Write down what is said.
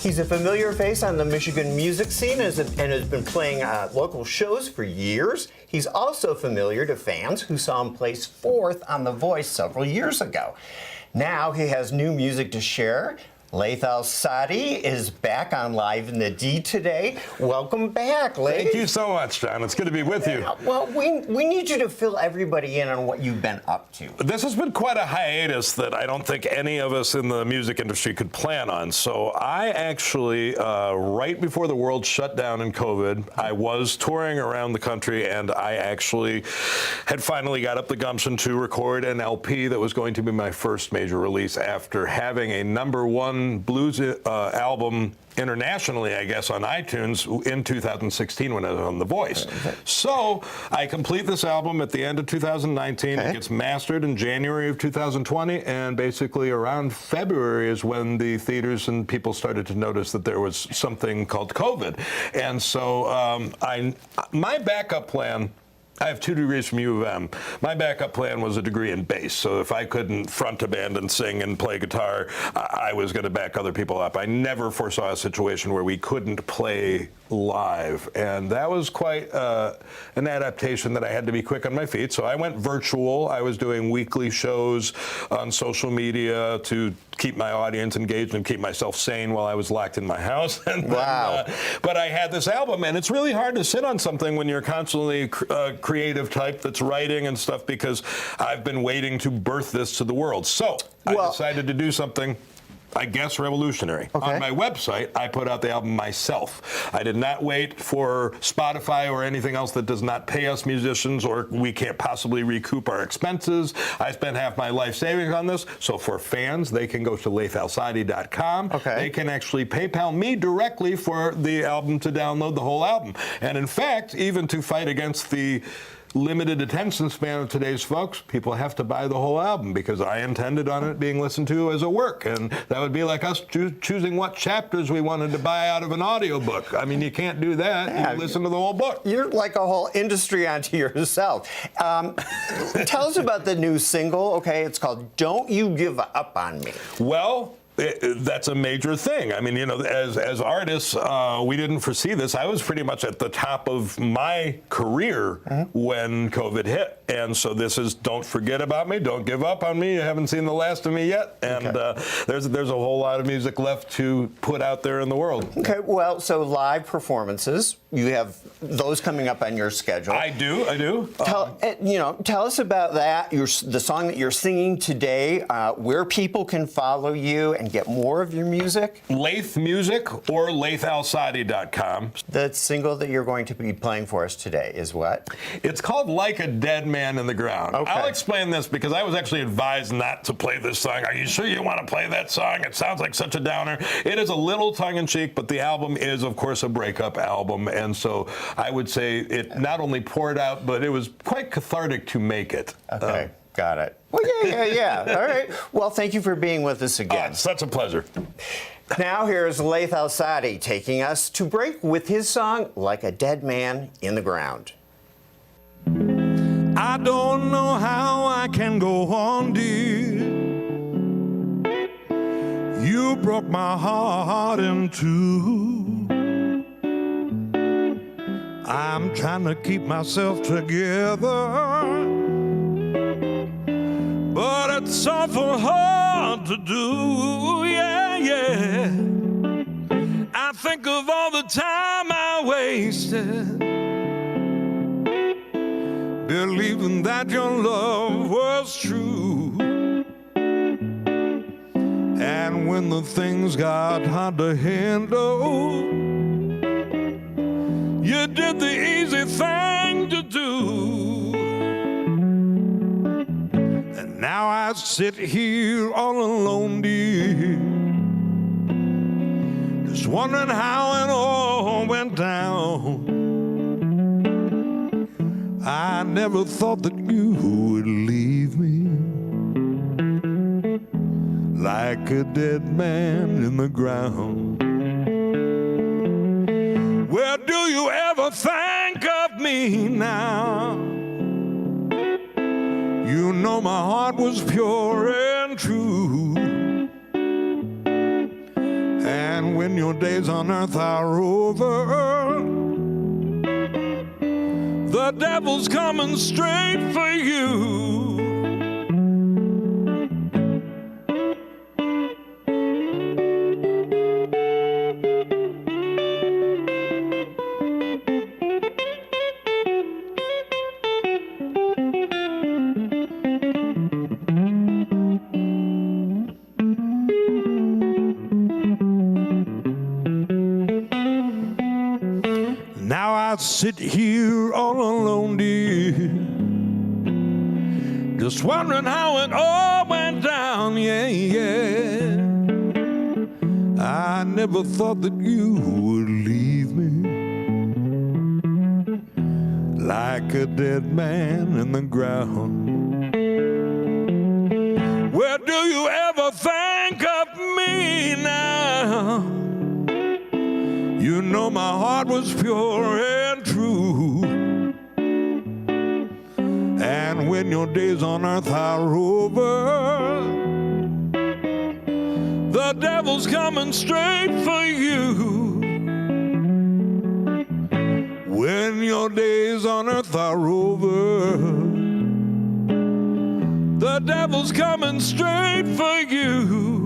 He's a familiar face on the Michigan music scene and has been playing local shows for years. He's also familiar to fans who saw him place fourth on The Voice several years ago. Now he has new music to share. Laith Al-Saadi is back on Live in the D today. Welcome back, Laith. Thank you so much, John. It's good to be with you. Well, we need you to fill everybody in on what you've been up to. This has been quite a hiatus that I don't think any of us in the music industry could plan on. So I actually, right before the world shut down in COVID, I was touring around the country, and I actually had finally got up the gumption to record an LP that was going to be my first major release after having a #1 blues album internationally, I guess, on iTunes in 2016 when I was on The Voice. So I complete this album at the end of 2019. It gets mastered in January of 2020, and basically around February is when the theaters and people started to notice that there was something called COVID. And so my backup plan, I have 2 degrees from U of M. My backup plan was a degree in bass. So if I couldn't front a band and sing and play guitar, I was going to back other people up. I never foresaw a situation where we couldn't play live. And that was quite an adaptation that I had to be quick on my feet. So I went virtual. I was doing weekly shows on social media to keep my audience engaged and keep myself sane while I was locked in my house. And wow. Then, but I had this album, and it's really hard to sit on something when you're constantly creative type that's writing and stuff, because I've been waiting to birth this to the world. So I decided to do something, I guess, revolutionary. On my website, I put out the album myself. I did not wait for Spotify or anything else that does not pay us musicians, or we can't possibly recoup our expenses. I spent half my life savings on this. So for fans, they can go to laithalsaadi.com. They can actually PayPal me directly for the album to download the whole album. And in fact, even to fight against the limited attention span of today's folks, people have to buy the whole album, because I intended on it being listened to as a work, and that would be like us choosing what chapters we wanted to buy out of an audiobook. I mean, you can't do that. Yeah, you listen to the whole book. You're like a whole industry onto yourself. Tell us about the new single. It's called "Don't You Give Up on Me." Well, that's a major thing. I mean, you know, as artists, we didn't foresee this. I was pretty much at the top of my career when COVID hit. And so this is "Don't Forget About Me, Don't Give Up on Me. You haven't seen the last of me yet." And there's a whole lot of music left to put out there in the world. Okay, well, so live performances, you have those coming up on your schedule. I do. Tell us about that, the song that you're singing today, where people can follow you and get more of your music. Laith Music or laithalsaadi.com. The single that you're going to be playing for us today is what? It's called "Like a Dead Man in the Ground." I'll explain this, because I was actually advised not to play this song. Are you sure you want to play that song? It sounds like such a downer. It is a little tongue-in-cheek, but the album is, of course, a breakup album. And so I would say it not only poured out, but it was quite cathartic to make it. Okay. Got it. Well, yeah. All right. Well, thank you for being with us again. It's such a pleasure. Now here's Laith Al-Saadi taking us to break with his song, "Like a Dead Man in the Ground." I don't know how I can go on, dear. You broke my heart in two. I'm trying to keep myself together, but it's awful hard to do, yeah. I think of all the time I wasted believing that your love was true. And when the things got hard to handle, you did the easy thing to do. And now I sit here all alone, dear, just wondering how it all went down. I never thought that you would leave me like a dead man in the ground. Well, do you ever think of me now? You know my heart was pure and true, and when when your days on earth are over, the devil's coming straight for you. Now I sit here all alone, dear, just wondering how it all went down, yeah, yeah. I never thought that you would leave me like a dead man in the ground. Well, do you ever think of me now? You know my heart was pure and true. And when your days on earth are over, the devil's coming straight for you. When your days on earth are over, the devil's coming straight for you.